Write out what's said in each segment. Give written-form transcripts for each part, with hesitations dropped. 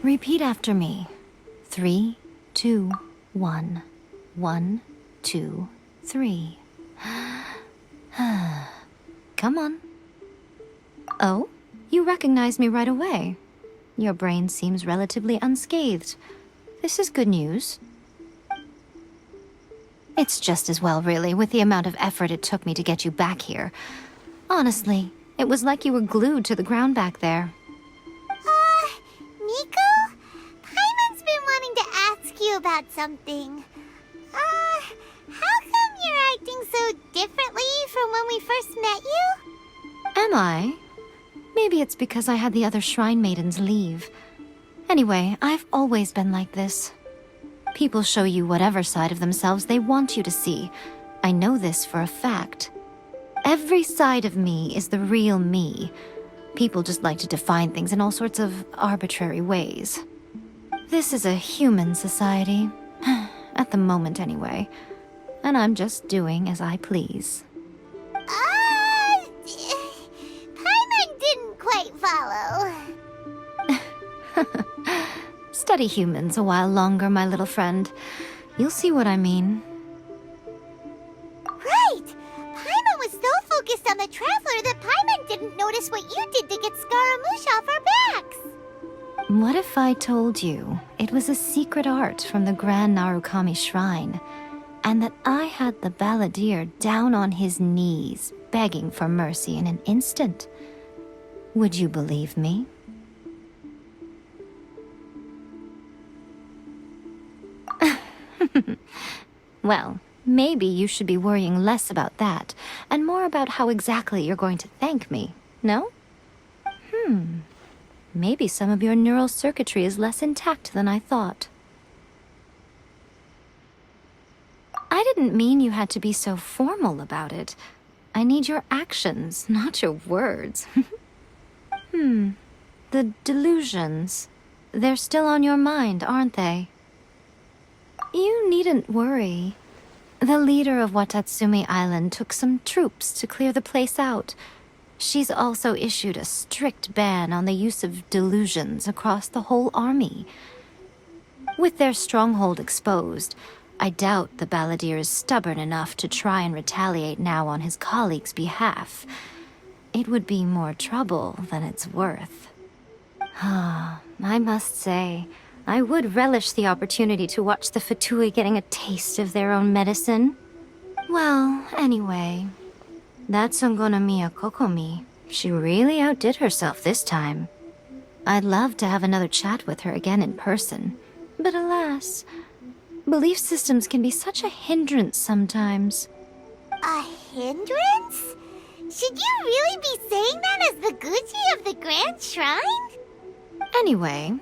Repeat after me. 3, 2, 1. 1, 2, 3. Come on. Oh, you recognize me right away. Your brain seems relatively unscathed. This is good news. It's just as well, really, with the amount of effort it took me to get you back here. Honestly, it was like you were glued to the ground back there. Nico? Paimon's been wanting to ask you about something. How come you're acting so differently from when we first met you? Am I? Maybe it's because I had the other shrine maidens leave. Anyway, I've always been like this. People show you whatever side of themselves they want you to see. I know this for a fact. Every side of me is the real me. People just like to define things in all sorts of arbitrary ways. This is a human society. At the moment, anyway. And I'm just doing as I please. Paimon didn't quite follow. Study humans a while longer, my little friend. You'll see what I mean. Right! Paimon was so focused on the Traveler that Paimon didn't notice what you did to get Scaramouche off our backs. What if I told you it was a secret art from the Grand Narukami Shrine, and that I had the balladeer down on his knees, begging for mercy in an instant? Would you believe me? Well, maybe you should be worrying less about that, and more about how exactly you're going to thank me, no? Maybe some of your neural circuitry is less intact than I thought. I didn't mean you had to be so formal about it. I need your actions, not your words. The delusions. They're still on your mind, aren't they? You needn't worry. The leader of Watatsumi Island took some troops to clear the place out. She's also issued a strict ban on the use of delusions across the whole army. With their stronghold exposed, I doubt the balladeer is stubborn enough to try and retaliate now on his colleague's behalf. It would be more trouble than it's worth. I must say, I would relish the opportunity to watch the Fatui getting a taste of their own medicine. Well, anyway, that Songonomiya Kokomi, she really outdid herself this time. I'd love to have another chat with her again in person, but alas, belief systems can be such a hindrance sometimes. A hindrance? Should you really be saying that as the Gucci of the Grand Shrine? Anyway,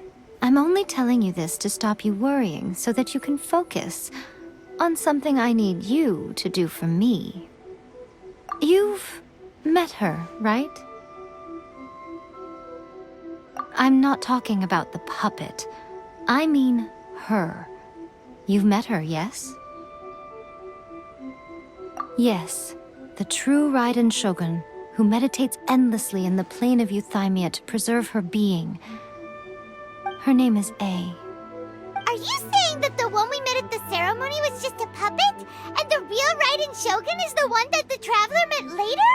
I'm only telling you this to stop you worrying so that you can focus on something I need you to do for me. You've met her, right? I'm not talking about the puppet. I mean her. You've met her, yes? Yes, the true Raiden Shogun, who meditates endlessly in the plane of Euthymia to preserve her being. Her name is A. Are you saying that the one we met at the ceremony was just a puppet? And the real Raiden Shogun is the one that the Traveler met later?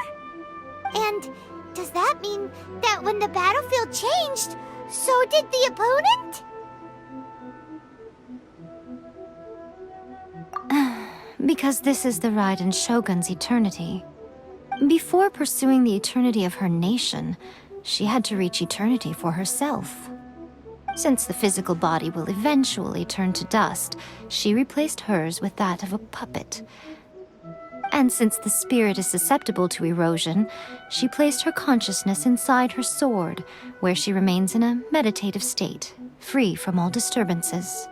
And does that mean that when the battlefield changed, so did the opponent? Because this is the Raiden Shogun's eternity. Before pursuing the eternity of her nation, she had to reach eternity for herself. Since the physical body will eventually turn to dust, she replaced hers with that of a puppet. And since the spirit is susceptible to erosion, she placed her consciousness inside her sword, where she remains in a meditative state, free from all disturbances.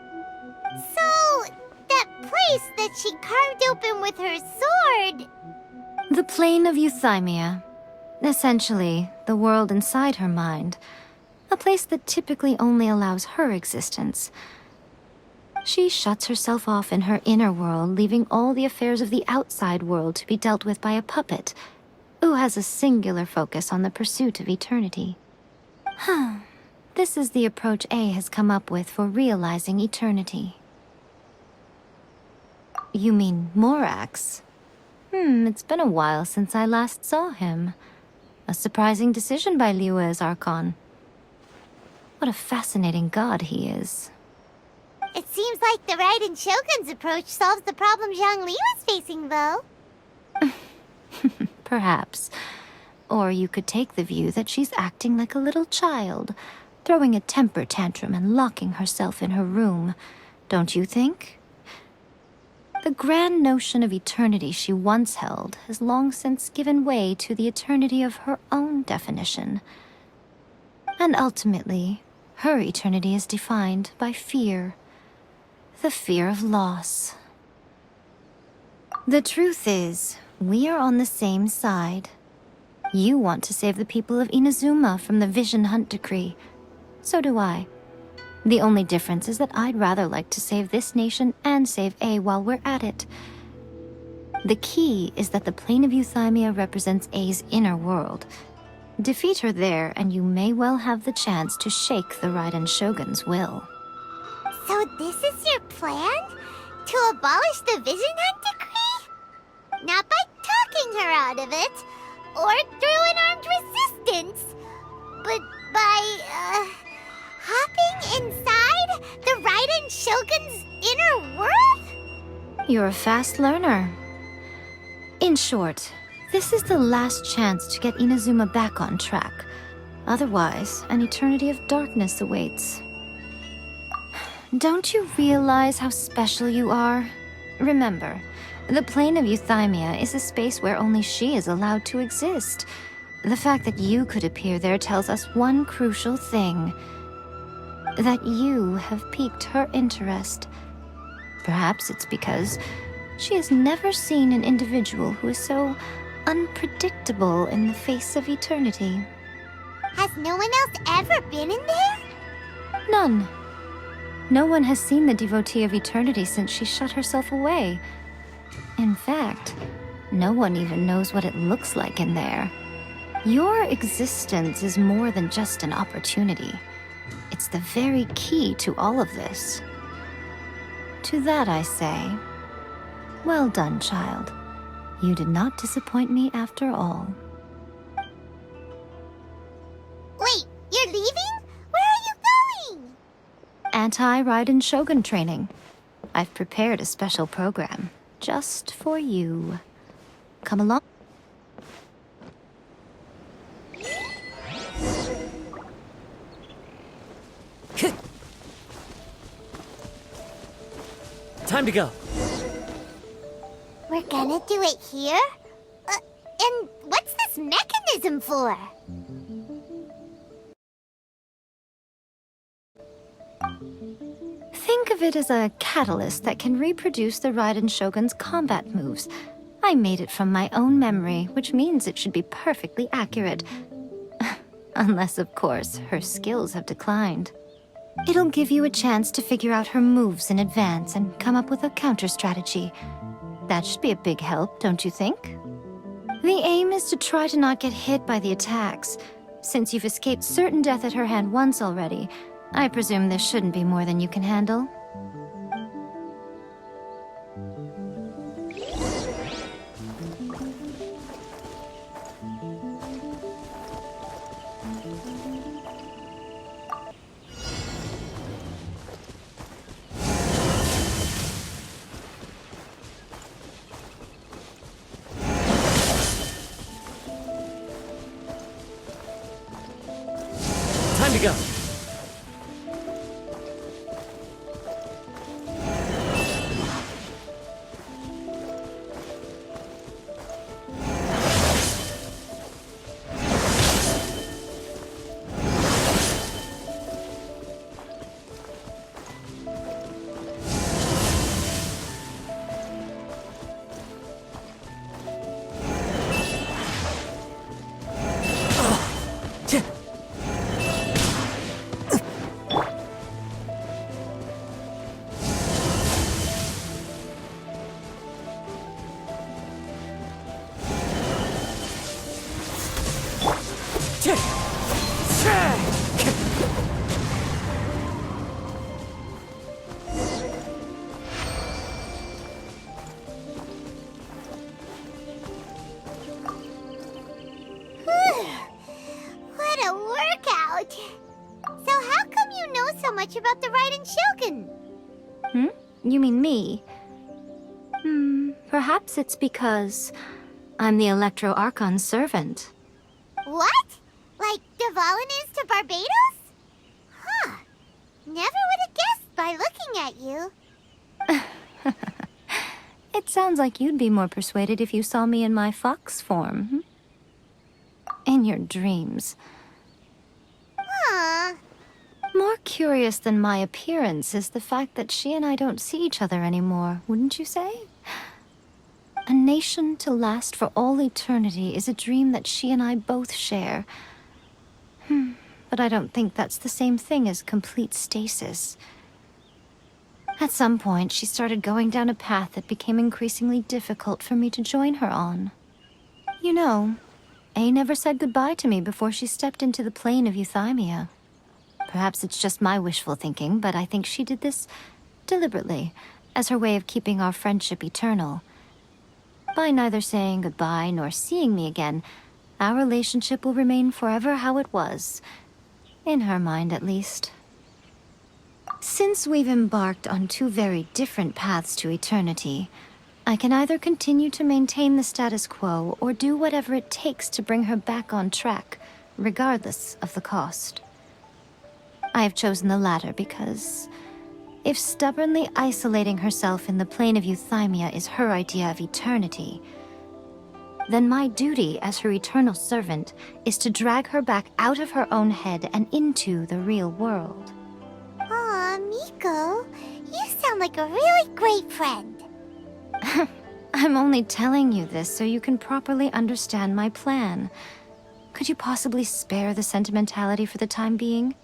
So, that place that she carved open with her sword... The plane of Euthymia. Essentially, the world inside her mind. A place that typically only allows her existence. She shuts herself off in her inner world, leaving all the affairs of the outside world to be dealt with by a puppet, who has a singular focus on the pursuit of eternity. This is the approach A has come up with for realizing eternity. You mean Morax? It's been a while since I last saw him. A surprising decision by Liyue's Archon. What a fascinating god he is. It seems like the Raiden Shogun's approach solves the problem Zhang Li was facing, though. Perhaps. Or you could take the view that she's acting like a little child, throwing a temper tantrum and locking herself in her room. Don't you think? The grand notion of eternity she once held has long since given way to the eternity of her own definition. And ultimately, her eternity is defined by fear. The fear of loss. The truth is, we are on the same side. You want to save the people of Inazuma from the Vision Hunt decree. So do I. The only difference is that I'd rather like to save this nation and save A while we're at it. The key is that the plane of Euthymia represents A's inner world. Defeat her there, and you may well have the chance to shake the Raiden Shogun's will. So this is your plan? To abolish the Vision Hunt decree? Not by talking her out of it, or through an armed resistance, but by, hopping inside the Raiden Shogun's inner world? You're a fast learner. In short, this is the last chance to get Inazuma back on track. Otherwise, an eternity of darkness awaits. Don't you realize how special you are? Remember, the plane of Euthymia is a space where only she is allowed to exist. The fact that you could appear there tells us one crucial thing. That you have piqued her interest. Perhaps it's because she has never seen an individual who is so unpredictable in the face of eternity. Has no one else ever been in there? None. No one has seen the devotee of eternity since she shut herself away. In fact, no one even knows what it looks like in there. Your existence is more than just an opportunity. It's the very key to all of this. To that I say, well done, child. You did not disappoint me after all. Wait, you're leaving? Where are you going? Anti-Raiden Shogun training. I've prepared a special program just for you. Come along. Time to go. We're gonna do it here? And what's this mechanism for? Think of it as a catalyst that can reproduce the Raiden Shogun's combat moves. I made it from my own memory, which means it should be perfectly accurate. Unless, of course, her skills have declined. It'll give you a chance to figure out her moves in advance and come up with a counter strategy. That should be a big help, don't you think? The aim is to try to not get hit by the attacks. Since you've escaped certain death at her hand once already, I presume this shouldn't be more than you can handle. Time to go. much about the Raiden Shogun? You mean me? Perhaps it's because I'm the Electro Archon's servant. What? Like Dvalin is to Barbados? Huh. Never would have guessed by looking at you. It sounds like you'd be more persuaded if you saw me in my fox form. In your dreams. Huh. More curious than my appearance is the fact that she and I don't see each other anymore, wouldn't you say? A nation to last for all eternity is a dream that she and I both share. But I don't think that's the same thing as complete stasis. At some point, she started going down a path that became increasingly difficult for me to join her on. You know, A never said goodbye to me before she stepped into the plane of Euthymia. Perhaps it's just my wishful thinking, but I think she did this deliberately, as her way of keeping our friendship eternal. By neither saying goodbye nor seeing me again, our relationship will remain forever how it was. In her mind, at least. Since we've embarked on two very different paths to eternity, I can either continue to maintain the status quo or do whatever it takes to bring her back on track, regardless of the cost. I have chosen the latter because if stubbornly isolating herself in the plane of Euthymia is her idea of eternity, then my duty as her eternal servant is to drag her back out of her own head and into the real world. Aw, Miko, you sound like a really great friend. I'm only telling you this so you can properly understand my plan. Could you possibly spare the sentimentality for the time being?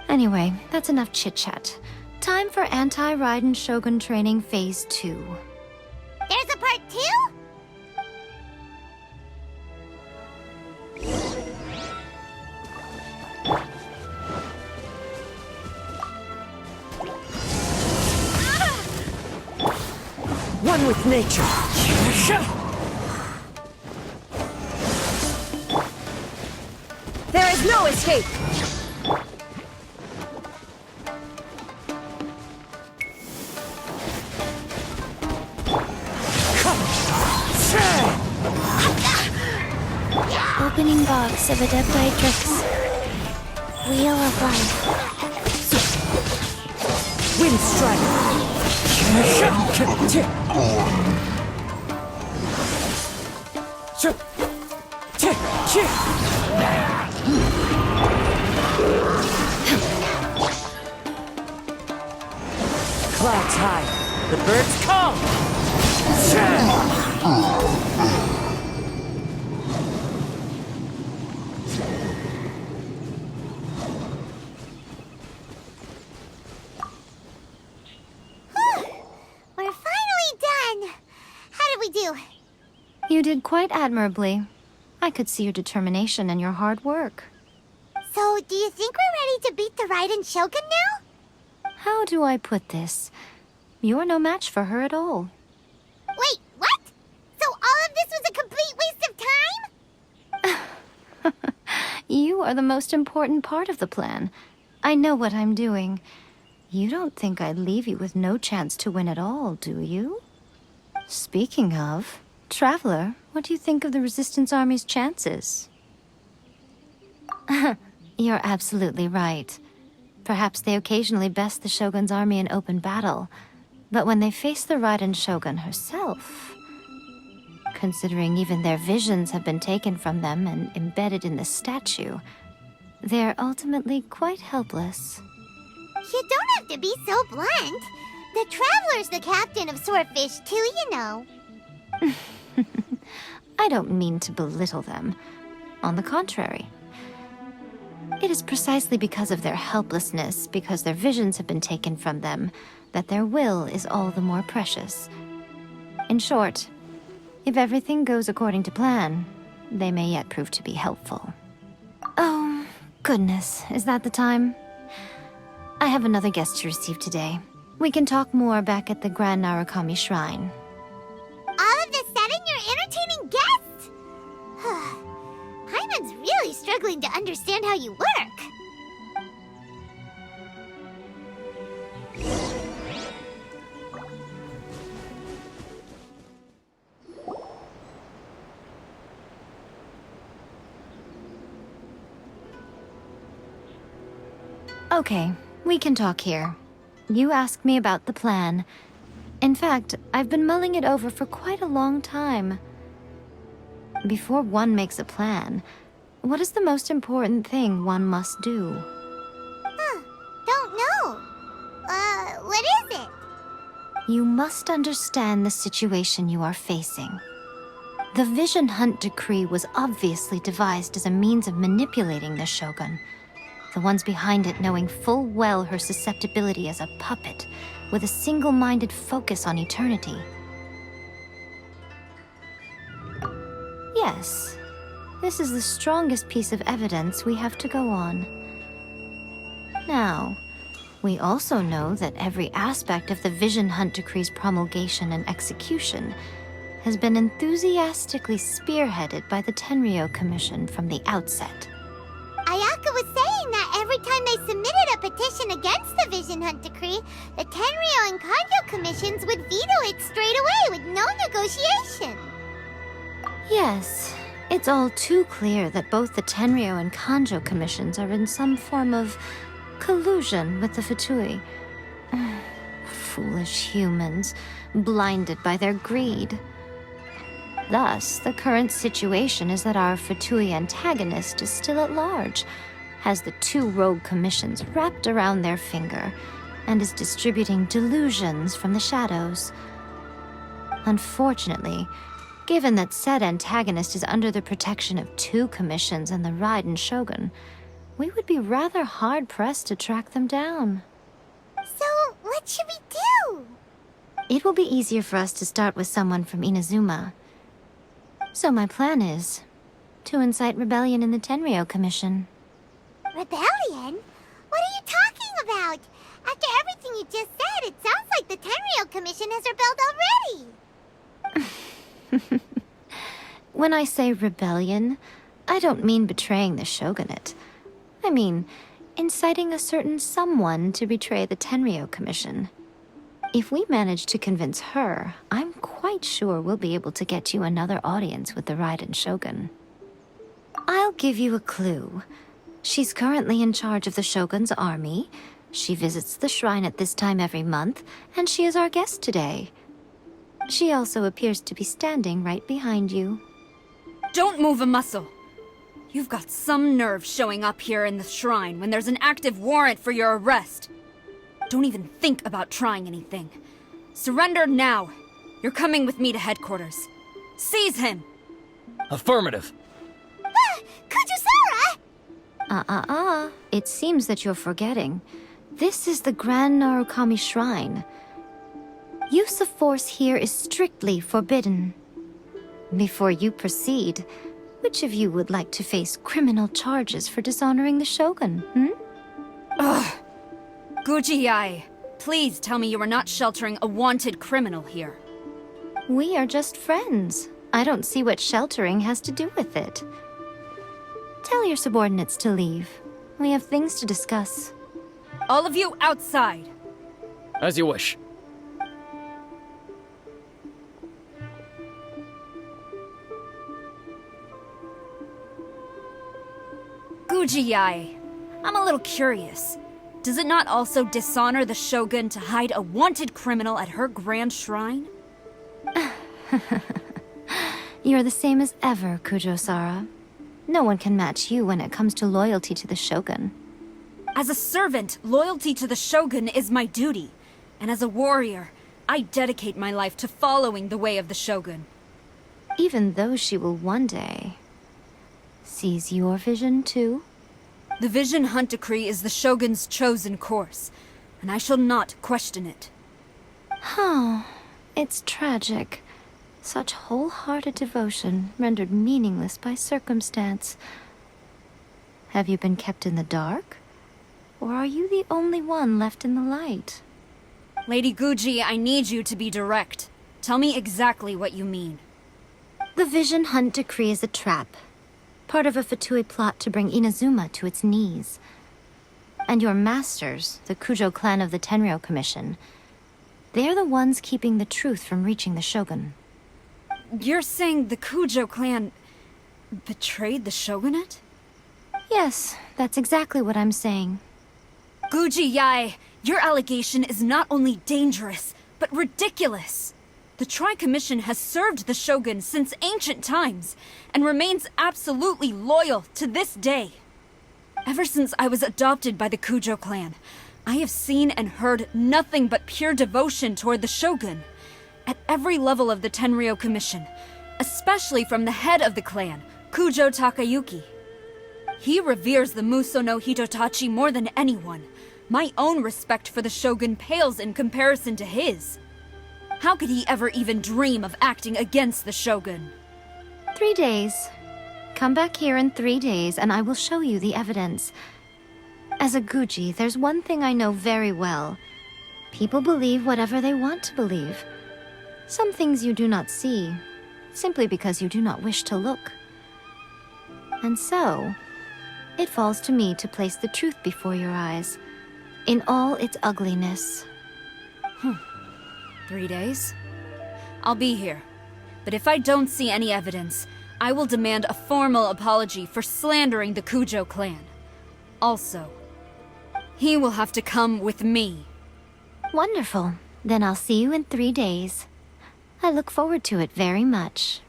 Anyway, that's enough chit-chat. Time for Anti-Raiden Shogun Training Phase 2. There's a part 2? One with nature. There is no escape. Opening box of Adepticus. Wheel of Life. Wind strike. Clouds high. The birds come. We're finally done. How did we do? You did quite admirably. I could see your determination and your hard work. So, do you think we're ready to beat the Raiden Shogun now? How do I put this? You're no match for her at all. Wait, what? So all of this was a complete waste of time? You are the most important part of the plan. I know what I'm doing. You don't think I'd leave you with no chance to win at all, do you? Speaking of, Traveler, what do you think of the Resistance Army's chances? You're absolutely right. Perhaps they occasionally best the Shogun's army in open battle, but when they face the Raiden Shogun herself, considering even their visions have been taken from them and embedded in the statue, they're ultimately quite helpless. You don't have to be so blunt. The Traveler's the captain of Swordfish too, you know. I don't mean to belittle them. On the contrary. It is precisely because of their helplessness, because their visions have been taken from them, that their will is all the more precious. In short, if everything goes according to plan, they may yet prove to be helpful. Oh, goodness, is that the time? I have another guest to receive today. We can talk more back at the Grand Narukami Shrine. All of a sudden, you're entertaining guests? Paimon's really struggling to understand how you work. Okay, we can talk here. You asked me about the plan. In fact, I've been mulling it over for quite a long time. Before one makes a plan, what is the most important thing one must do? Don't know. What is it? You must understand the situation you are facing. The Vision Hunt Decree was obviously devised as a means of manipulating the Shogun, the ones behind it knowing full well her susceptibility as a puppet, with a single-minded focus on eternity. Yes, this is the strongest piece of evidence we have to go on. Now, we also know that every aspect of the Vision Hunt Decree's promulgation and execution has been enthusiastically spearheaded by the Tenryou Commission from the outset. Ayaka was saying that every time they submitted a petition against the Vision Hunt Decree, the Tenryou and Kanjo commissions would veto it straight away with no negotiation. Yes, it's all too clear that both the Tenryou and Kanjo commissions are in some form of collusion with the Fatui. Foolish humans, blinded by their greed. Thus, the current situation is that our Fatui antagonist is still at large, has the two rogue commissions wrapped around their finger, and is distributing delusions from the shadows. Unfortunately, given that said antagonist is under the protection of two commissions and the Raiden Shogun, we would be rather hard-pressed to track them down. So, what should we do? It will be easier for us to start with someone from Inazuma. So my plan is to incite rebellion in the Tenryou Commission. Rebellion? What are you talking about? After everything you just said, it sounds like the Tenryou Commission has rebelled already. When I say rebellion, I don't mean betraying the shogunate. I mean inciting a certain someone to betray the Tenryou Commission. If we manage to convince her, I'm quite sure we'll be able to get you another audience with the Raiden Shogun. I'll give you a clue. She's currently in charge of the Shogun's army. She visits the shrine at this time every month, and she is our guest today. She also appears to be standing right behind you. Don't move a muscle. You've got some nerve showing up here in the shrine when there's an active warrant for your arrest. Don't even think about trying anything. Surrender now. You're coming with me to headquarters. Seize him! Affirmative. Kujusara! It seems that you're forgetting. This is the Grand Narukami Shrine. Use of force here is strictly forbidden. Before you proceed, which of you would like to face criminal charges for dishonoring the Shogun, Ugh! Guji-ai, please tell me you are not sheltering a wanted criminal here. We are just friends. I don't see what sheltering has to do with it. Tell your subordinates to leave. We have things to discuss. All of you outside! As you wish. Guji-ai, I'm a little curious. Does it not also dishonor the Shogun to hide a wanted criminal at her grand shrine? You're the same as ever, Kujo-sara. No one can match you when it comes to loyalty to the Shogun. As a servant, loyalty to the Shogun is my duty. And as a warrior, I dedicate my life to following the way of the Shogun. Even though she will one day seize your vision too? The Vision Hunt Decree is the Shogun's chosen course, and I shall not question it. It's tragic. Such wholehearted devotion rendered meaningless by circumstance. Have you been kept in the dark? Or are you the only one left in the light? Lady Guji, I need you to be direct. Tell me exactly what you mean. The Vision Hunt Decree is a trap. Part of a Fatui plot to bring Inazuma to its knees. And your masters, the Kujo clan of the Tenryou Commission, they're the ones keeping the truth from reaching the Shogun. You're saying the Kujo clan betrayed the Shogunate? Yes, that's exactly what I'm saying. Guji Yae, your allegation is not only dangerous, but ridiculous. The Tri-Commission has served the Shogun since ancient times, and remains absolutely loyal to this day. Ever since I was adopted by the Kujo clan, I have seen and heard nothing but pure devotion toward the Shogun. At every level of the Tenryou Commission, especially from the head of the clan, Kujo Takayuki. He reveres the Muso no Hitotachi more than anyone. My own respect for the Shogun pales in comparison to his. How could he ever even dream of acting against the Shogun? 3 days. Come back here in 3 days and I will show you the evidence. As a Guji, there's one thing I know very well. People believe whatever they want to believe. Some things you do not see, simply because you do not wish to look. And so, it falls to me to place the truth before your eyes, in all its ugliness. 3 days? I'll be here. But if I don't see any evidence, I will demand a formal apology for slandering the Kujo clan. Also, he will have to come with me. Wonderful. Then I'll see you in 3 days. I look forward to it very much.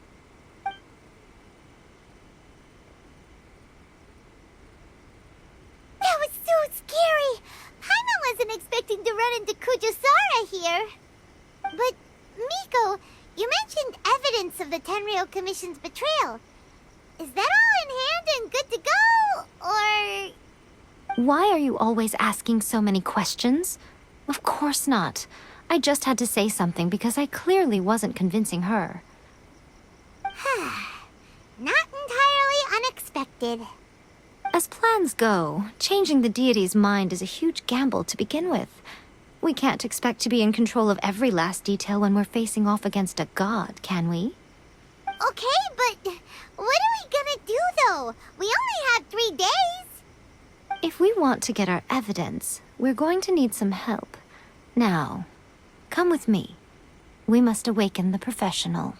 That was so scary! Paimon wasn't expecting to run into Kujosara here. But, Miko, you mentioned evidence of the Tenryou Commission's betrayal. Is that all in hand and good to go, or...? Why are you always asking so many questions? Of course not. I just had to say something because I clearly wasn't convincing her. Not entirely unexpected. As plans go, changing the deity's mind is a huge gamble to begin with. We can't expect to be in control of every last detail when we're facing off against a god, can we? Okay, but what are we gonna do, though? We only have 3 days. If we want to get our evidence, we're going to need some help. Now, come with me. We must awaken the professional.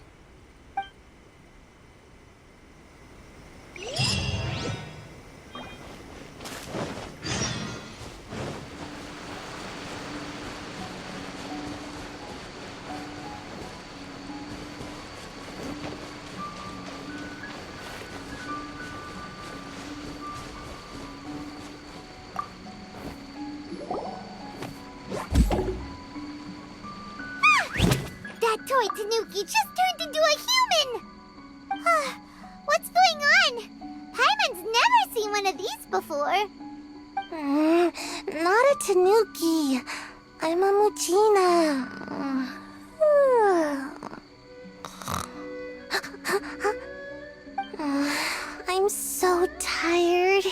That toy Tanuki just turned into a human! What's going on? Paimon's never seen one of these before. Not a Tanuki. I'm a Muchina. I'm so tired.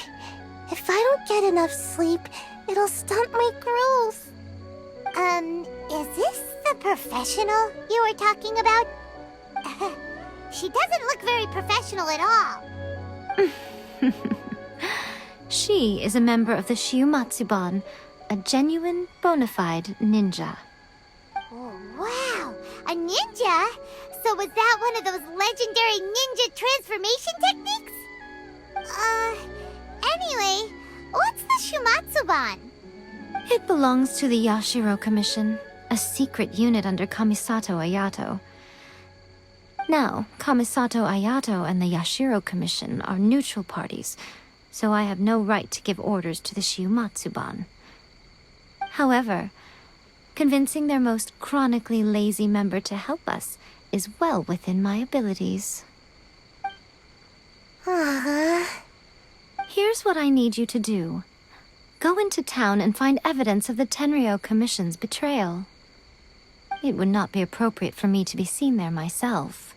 If I don't get enough sleep, it'll stunt my growth. Is this the professional you were talking about? She doesn't look very professional at all. She is a member of the Shiumatsuban, a genuine, bona fide ninja. Oh, wow! A ninja? So was that one of those legendary ninja transformation techniques? Anyway, what's the Shumatsuban? It belongs to the Yashiro Commission, a secret unit under Kamisato Ayato. Now, Kamisato Ayato and the Yashiro Commission are neutral parties, so I have no right to give orders to the Shiumatsuban. However, convincing their most chronically lazy member to help us is well within my abilities. Here's what I need you to do. Go into town and find evidence of the Tenryou Commission's betrayal. It would not be appropriate for me to be seen there myself.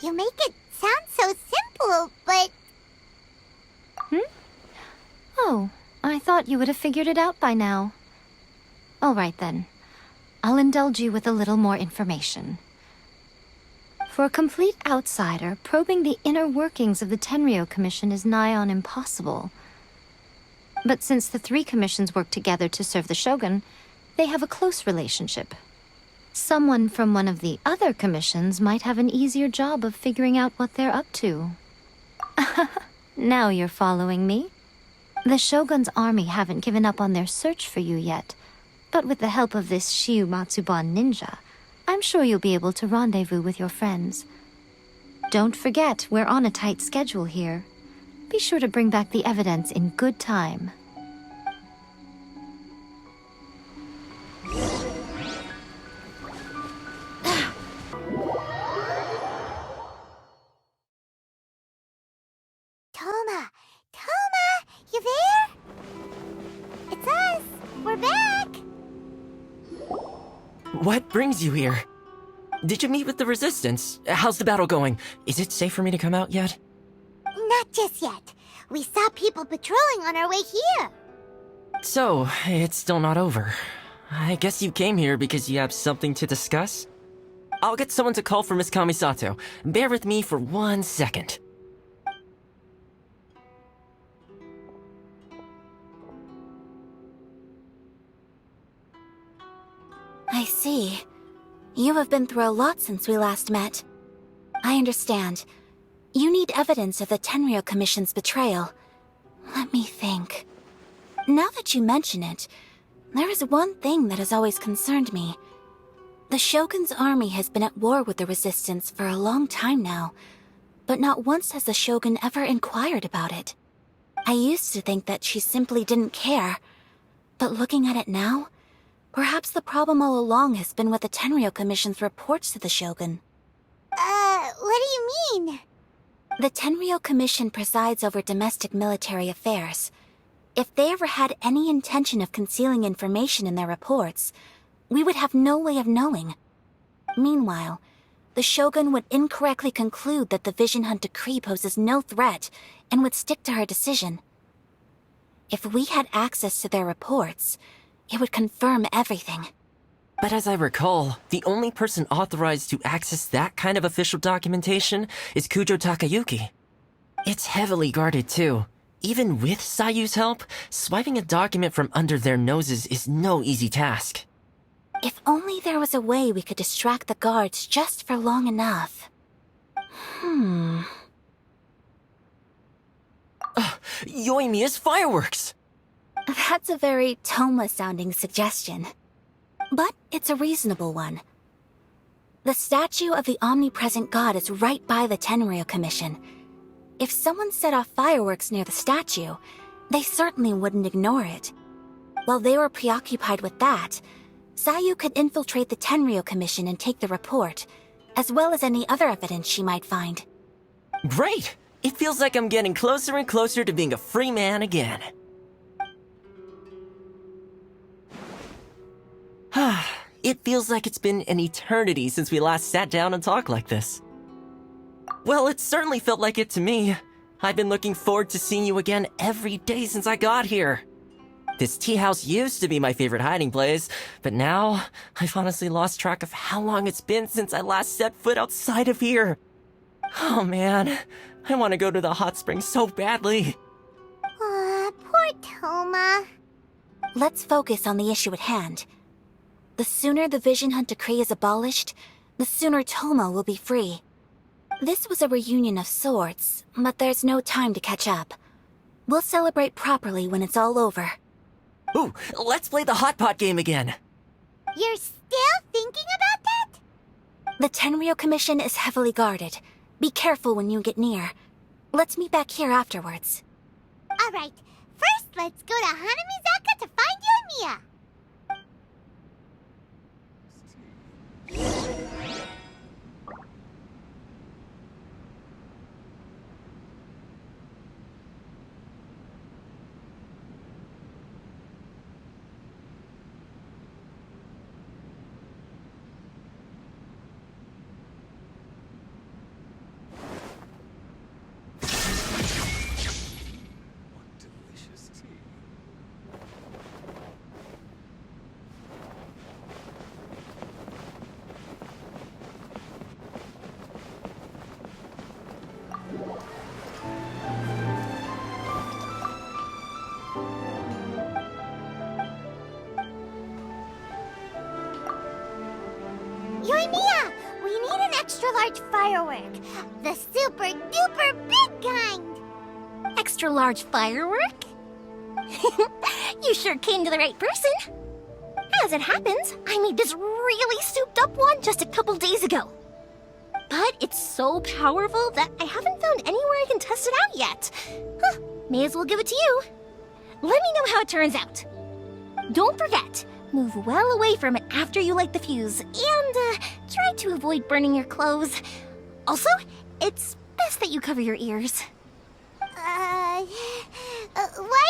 You make it sound so simple, but... Oh, I thought you would have figured it out by now. All right then. I'll indulge you with a little more information. For a complete outsider, probing the inner workings of the Tenryou Commission is nigh on impossible. But since the 3 commissions work together to serve the Shogun, they have a close relationship. Someone from one of the other commissions might have an easier job of figuring out what they're up to. Now you're following me. The Shogun's army haven't given up on their search for you yet, but with the help of this Shiu Matsuban ninja, I'm sure you'll be able to rendezvous with your friends. Don't forget, we're on a tight schedule here. Be sure to bring back the evidence in good time. Toma! Toma! You there? It's us! We're back! What brings you here? Did you meet with the Resistance? How's the battle going? Is it safe for me to come out yet? Not just yet. We saw people patrolling on our way here. So, it's still not over. I guess you came here because you have something to discuss? I'll get someone to call for Miss Kamisato. Bear with me for 1 second. I see. You have been through a lot since we last met. I understand. You need evidence of the Tenryou Commission's betrayal. Let me think. Now that you mention it, there is one thing that has always concerned me. The Shogun's army has been at war with the Resistance for a long time now, but not once has the Shogun ever inquired about it. I used to think that she simply didn't care, but looking at it now, perhaps the problem all along has been with the Tenryou Commission's reports to the Shogun. What do you mean? The Tenryou Commission presides over domestic military affairs. If they ever had any intention of concealing information in their reports, we would have no way of knowing. Meanwhile, the Shogun would incorrectly conclude that the Vision Hunt decree poses no threat and would stick to her decision. If we had access to their reports, it would confirm everything. But as I recall, the only person authorized to access that kind of official documentation is Kujo Takayuki. It's heavily guarded too. Even with Sayu's help, swiping a document from under their noses is no easy task. If only there was a way we could distract the guards just for long enough. Yoimiya's fireworks! That's a very Toma-sounding suggestion. But it's a reasonable one. The statue of the omnipresent god is right by the Tenryou Commission. If someone set off fireworks near the statue, they certainly wouldn't ignore it. While they were preoccupied with that, Sayu could infiltrate the Tenryou Commission and take the report, as well as any other evidence she might find. Great! It feels like I'm getting closer and closer to being a free man again. It feels like it's been an eternity since we last sat down and talked like this. Well, it certainly felt like it to me. I've been looking forward to seeing you again every day since I got here. This tea house used to be my favorite hiding place, but now I've honestly lost track of how long it's been since I last set foot outside of here. Oh man, I want to go to the hot springs so badly. Poor Toma. Let's focus on the issue at hand. The sooner the Vision Hunt decree is abolished, the sooner Toma will be free. This was a reunion of sorts, but there's no time to catch up. We'll celebrate properly when it's all over. Ooh, let's play the hot pot game again. You're still thinking about that? The Tenryou Commission is heavily guarded. Be careful when you get near. Let's meet back here afterwards. Alright, first let's go to Hanamizaka to find Yoimiya. Yoimiya, we need an extra large firework. The super duper big kind. Extra large firework? You sure came to the right person. As it happens, I made this really souped up one just a couple days ago. But it's so powerful that I haven't found anywhere I can test it out yet. Huh, may as well give it to you. Let me know how it turns out. Don't forget, move well away from it after you light the fuse, and try to avoid burning your clothes. Also, it's best that you cover your ears. Why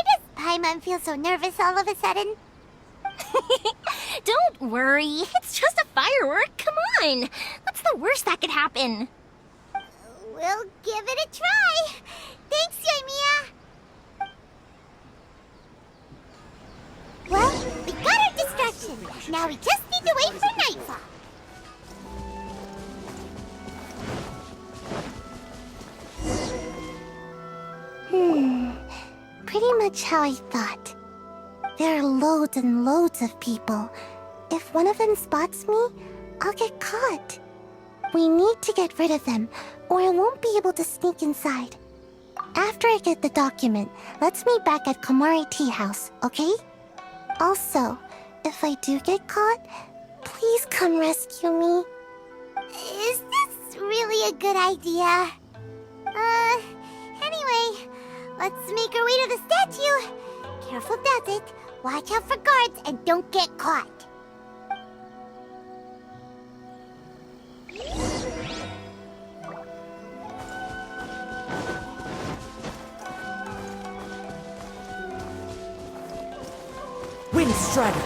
does Paimon feel so nervous all of a sudden? Don't worry, it's just a firework, come on! What's the worst that could happen? We'll give it a try! Thanks, Yoimiya! Well, we got our distraction. Now we just need to wait for nightfall. Pretty much how I thought. There are loads and loads of people. If one of them spots me, I'll get caught. We need to get rid of them, or I won't be able to sneak inside. After I get the document, let's meet back at Komari Tea House, okay? Also, if I do get caught, please come rescue me. Is this really a good idea? Anyway, let's make our way to the statue. Careful about it. Watch out for guards and don't get caught. Wind Strider!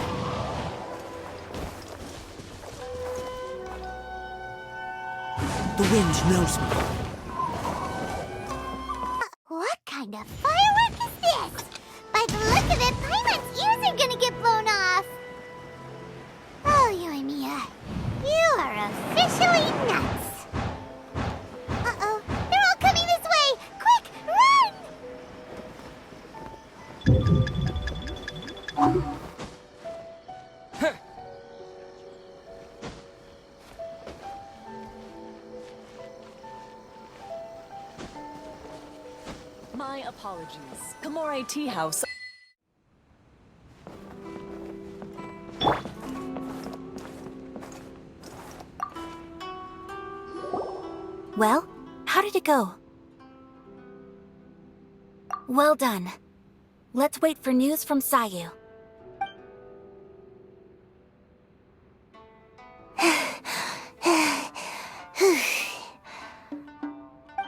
The wind knows me. What kind of firework is this? By the look of it, Paimon's ears are gonna get blown off. Oh, Yoimiya, you are officially nuts. Uh-oh, they're all coming this way! Quick, run! My apologies. Komori Tea House. Well, how did it go? Well done. Let's wait for news from Sayu.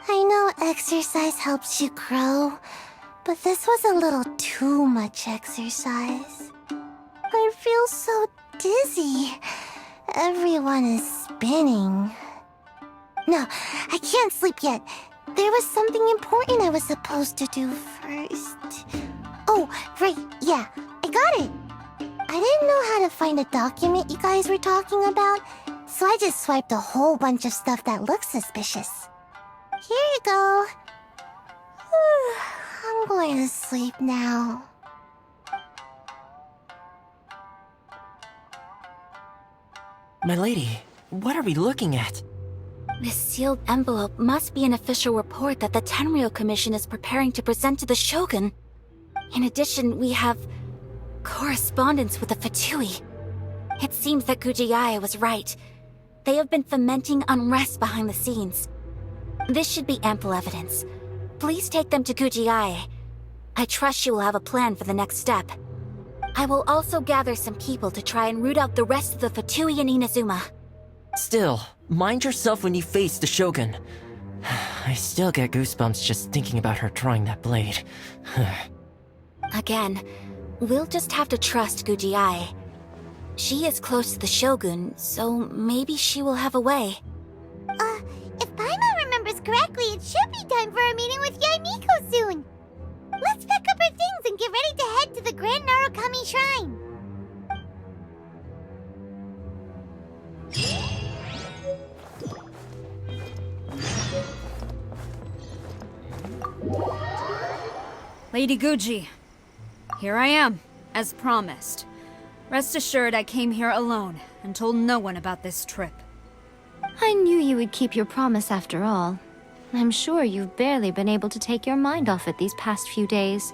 I know exercise helps you grow, but this was a little too much exercise. I feel so dizzy. Everyone is spinning. No, I can't sleep yet. There was something important I was supposed to do first. Oh, right, yeah, I got it. I didn't know how to find a document you guys were talking about, so I just swiped a whole bunch of stuff that looks suspicious. Here you go. I'm going to sleep now. My lady, what are we looking at? This sealed envelope must be an official report that the Tenryou Commission is preparing to present to the Shogun. In addition, we have correspondence with the Fatui. It seems that Gujiae was right. They have been fomenting unrest behind the scenes. This should be ample evidence. Please take them to Gujiae. I trust you will have a plan for the next step. I will also gather some people to try and root out the rest of the Fatui in Inazuma. Still, mind yourself when you face the Shogun. I still get goosebumps just thinking about her drawing that blade. Again, we'll just have to trust Gujiae. She is close to the Shogun, so maybe she will have a way. If Paimon remembers correctly, it should be time for a meeting with Yaimiko soon. Let's pack up our things and get ready to head to the Grand Narukami Shrine. Lady Guji, here I am, as promised. Rest assured I came here alone and told no one about this trip. I knew you would keep your promise after all. I'm sure you've barely been able to take your mind off it these past few days.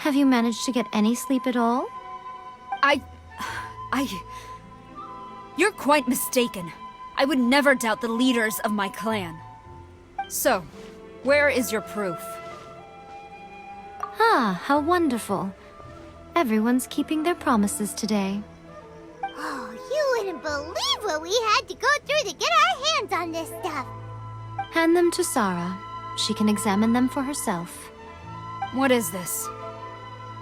Have you managed to get any sleep at all? You're quite mistaken. I would never doubt the leaders of my clan. So, where is your proof? Ah, how wonderful. Everyone's keeping their promises today. Oh, you wouldn't believe what we had to go through to get our hands on this stuff. Hand them to Sarah. She can examine them for herself. What is this?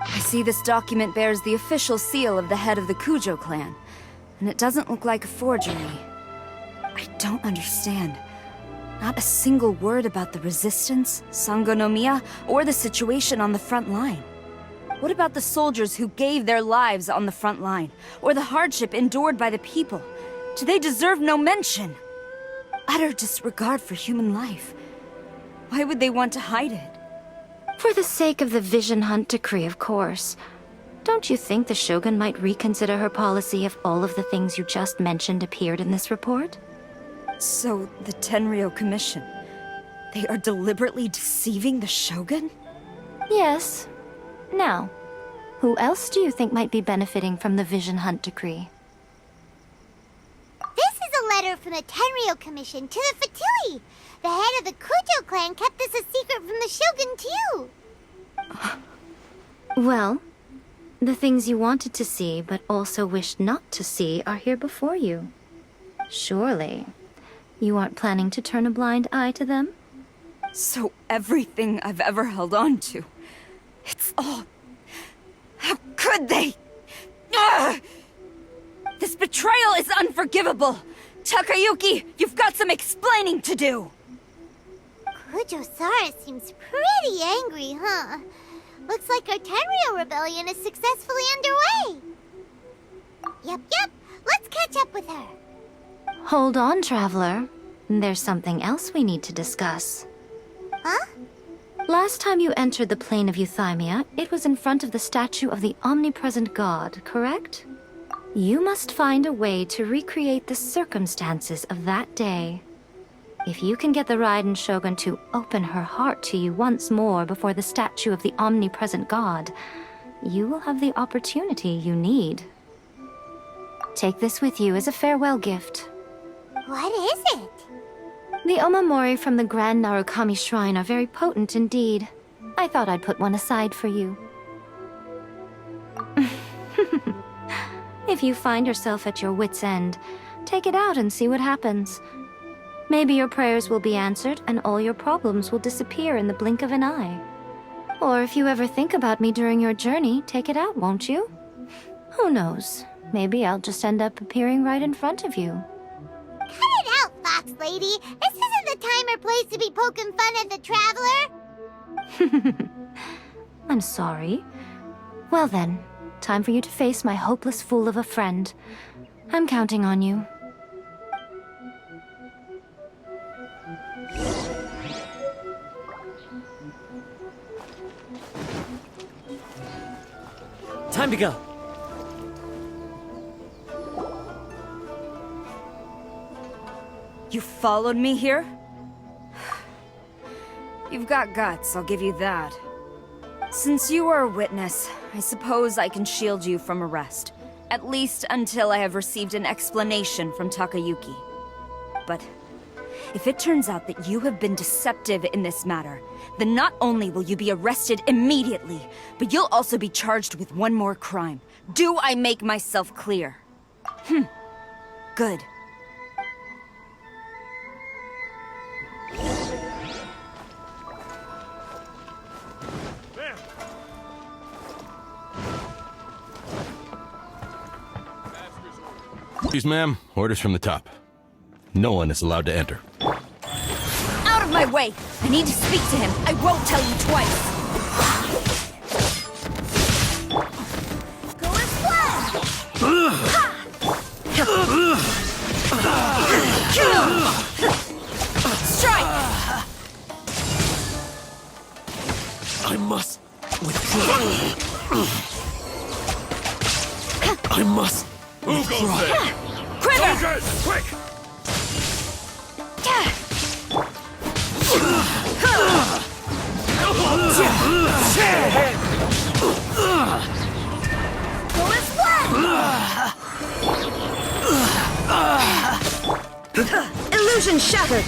I see this document bears the official seal of the head of the Kujo clan, and it doesn't look like a forgery. I don't understand. Not a single word about the resistance, Sangonomiya, or the situation on the front line. What about the soldiers who gave their lives on the front line, or the hardship endured by the people? Do they deserve no mention? Utter disregard for human life. Why would they want to hide it? For the sake of the Vision Hunt decree, of course. Don't you think the Shogun might reconsider her policy if all of the things you just mentioned appeared in this report? So, the Tenryo Commission, they are deliberately deceiving the Shogun? Yes. Now, who else do you think might be benefiting from the Vision Hunt decree? This is a letter from the Tenryo Commission to the Fatui. The head of the Kujo clan kept this a secret from the Shogun, too. Well, the things you wanted to see but also wished not to see are here before you. Surely, you aren't planning to turn a blind eye to them? So everything I've ever held on to, it's all... How could they? Ugh! This betrayal is unforgivable! Takayuki, you've got some explaining to do! Kujo-Sara seems pretty angry, huh? Looks like our Tenryo rebellion is successfully underway. Yep. Let's catch up with her. Hold on, Traveler. There's something else we need to discuss. Huh? Last time you entered the plane of Euthymia, it was in front of the statue of the omnipresent god, correct? You must find a way to recreate the circumstances of that day. If you can get the Raiden Shogun to open her heart to you once more before the statue of the omnipresent god, you will have the opportunity you need. Take this with you as a farewell gift. What is it? The omamori from the Grand Narukami Shrine are very potent indeed. I thought I'd put one aside for you. If you find yourself at your wit's end, take it out and see what happens. Maybe your prayers will be answered and all your problems will disappear in the blink of an eye. Or if you ever think about me during your journey, take it out, won't you? Who knows? Maybe I'll just end up appearing right in front of you. Cut it out, Fox Lady. This isn't the time or place to be poking fun at the Traveler. I'm sorry. Well then, time for you to face my hopeless fool of a friend. I'm counting on you. Time to go. You followed me here? You've got guts, I'll give you that. Since you are a witness, I suppose I can shield you from arrest. At least until I have received an explanation from Takayuki. But if it turns out that you have been deceptive in this matter, then not only will you be arrested immediately, but you'll also be charged with one more crime. Do I make myself clear? Good. Excuse, ma'am. Orders from the top. No one is allowed to enter. Out of my way! I need to speak to him. I won't tell you twice. Go and fly! Strike! I must withdraw. I must withdraw. Quiver! Quick! Illusion shattered!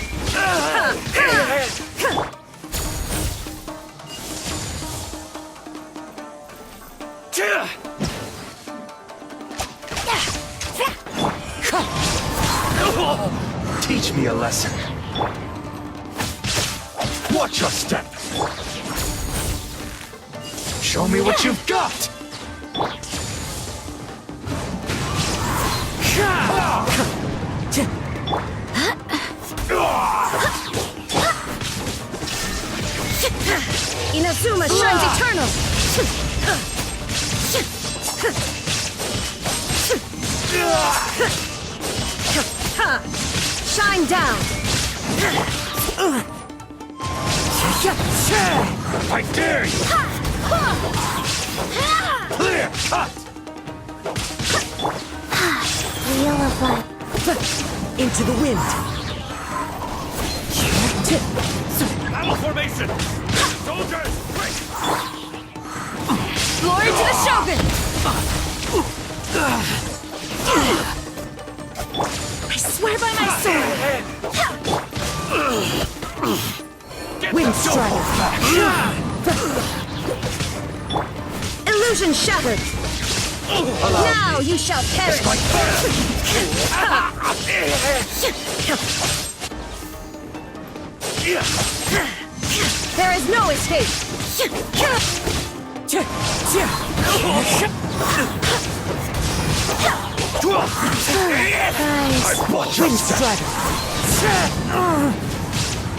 Teach me a lesson. Watch your step. Show me what you've got. Inazuma shines eternal! Shine down! I dare you! Clear cut! Wheel of life. Into the wind. Battle formation! Soldiers, break! Glory to the Shogun! I swear by my sword! Wind strike. Illusion shattered! Now you shall perish! There is no escape! I bought your step.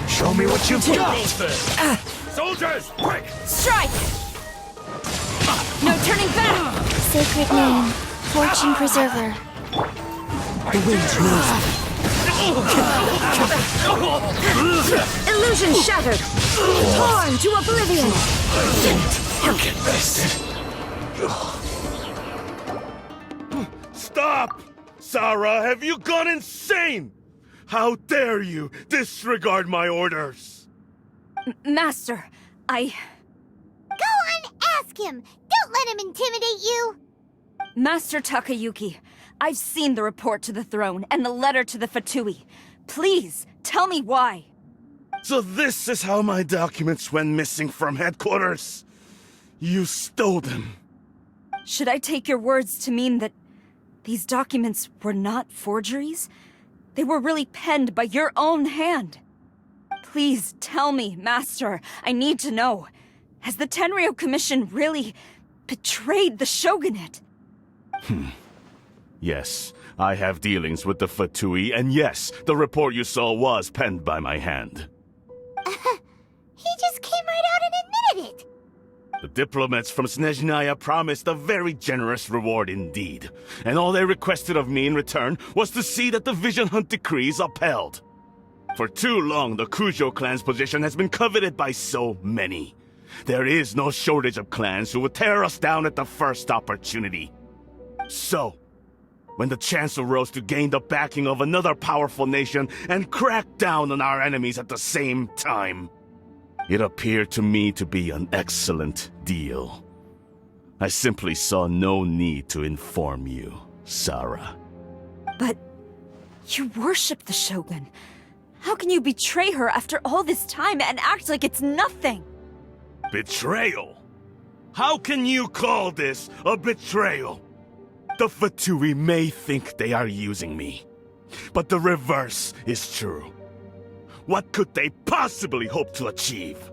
Show me what you've got! Soldiers, break! Strike! No turning back! Sacred name. Fortune preserver. The wind moves. Illusion shattered! Torn to oblivion! Get this. Stop! Sarah, have you gone insane? How dare you disregard my orders? Master, Go on, ask him. Don't let him intimidate you. Master Takayuki, I've seen the report to the throne and the letter to the Fatui. Please, tell me why. So this is how my documents went missing from headquarters? You stole them. Should I take your words to mean that these documents were not forgeries? They were really penned by your own hand. Please tell me, Master. I need to know. Has the Tenryou Commission really betrayed the Shogunate? Yes, I have dealings with the Fatui, and yes, the report you saw was penned by my hand. He just came right out and admitted it. The diplomats from Snezhnaya promised a very generous reward indeed, and all they requested of me in return was to see that the Vision Hunt decrees upheld. For too long, the Kujo clan's position has been coveted by so many. There is no shortage of clans who would tear us down at the first opportunity. So, when the chance arose to gain the backing of another powerful nation and crack down on our enemies at the same time, it appeared to me to be an excellent deal. I simply saw no need to inform you, Sarah. But you worship the Shogun. How can you betray her after all this time and act like it's nothing? Betrayal? How can you call this a betrayal? The Fatui may think they are using me, but the reverse is true. What could they possibly hope to achieve?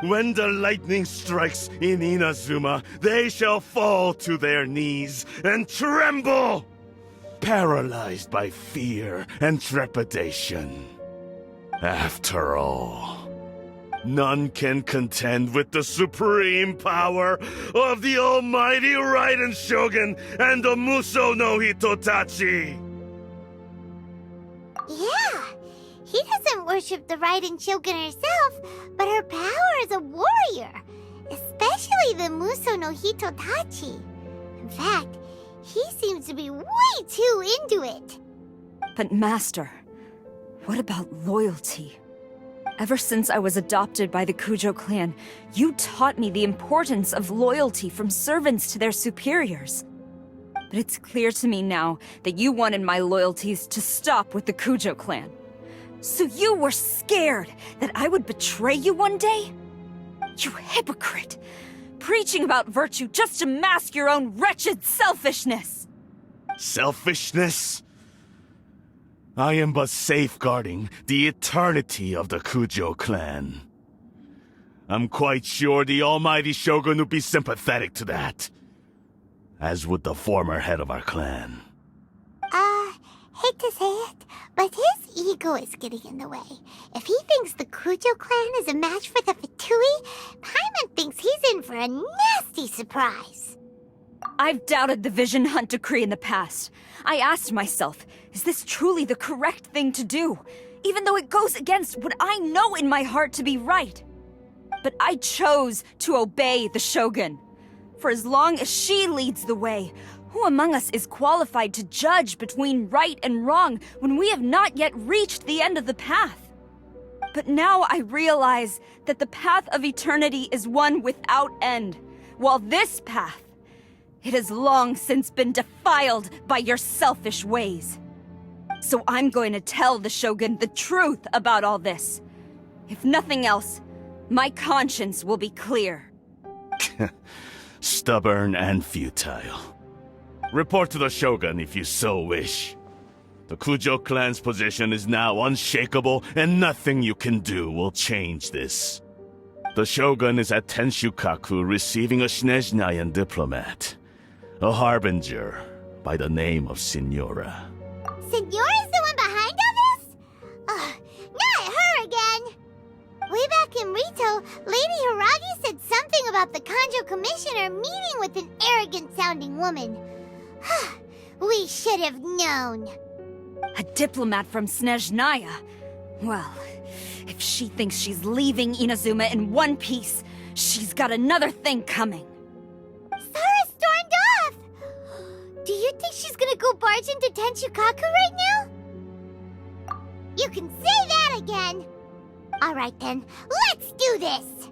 When the lightning strikes in Inazuma, they shall fall to their knees and tremble, paralyzed by fear and trepidation. After all, none can contend with the supreme power of the almighty Raiden Shogun and the Muso no Hitotachi! Yeah, he doesn't worship the Raiden Shogun herself, but her power as a warrior, especially the Muso no Hitotachi. In fact, he seems to be way too into it. But Master, what about loyalty? Ever since I was adopted by the Kujo clan, you taught me the importance of loyalty from servants to their superiors. But it's clear to me now that you wanted my loyalties to stop with the Kujo clan. So you were scared that I would betray you one day? You hypocrite! Preaching about virtue just to mask your own wretched selfishness! Selfishness? I am but safeguarding the eternity of the Kujo clan. I'm quite sure the almighty Shogun would be sympathetic to that. As would the former head of our clan. Hate to say it, but his ego is getting in the way. If he thinks the Kujo clan is a match for the Fatui, Paimon thinks he's in for a nasty surprise. I've doubted the Vision Hunt decree in the past. I asked myself, is this truly the correct thing to do? Even though it goes against what I know in my heart to be right. But I chose to obey the Shogun. For as long as she leads the way, who among us is qualified to judge between right and wrong when we have not yet reached the end of the path? But now I realize that the path of eternity is one without end, while this path, it has long since been defiled by your selfish ways. So I'm going to tell the Shogun the truth about all this. If nothing else, my conscience will be clear. Stubborn and futile. Report to the Shogun if you so wish. The Kujo clan's position is now unshakable, and nothing you can do will change this. The Shogun is at Tenshukaku receiving a Snezhnayan diplomat. A harbinger by the name of Signora. Signora's the one behind all this? Not her again! Way back in Rito, Lady Hiragi said something about the Kanjo Commissioner meeting with an arrogant-sounding woman. We should have known. A diplomat from Snezhnaya? Well, if she thinks she's leaving Inazuma in one piece, she's got another thing coming. Sara stormed off! Do you think she's gonna go barge into Tenshukaku right now? You can say that again! Alright then, let's do this!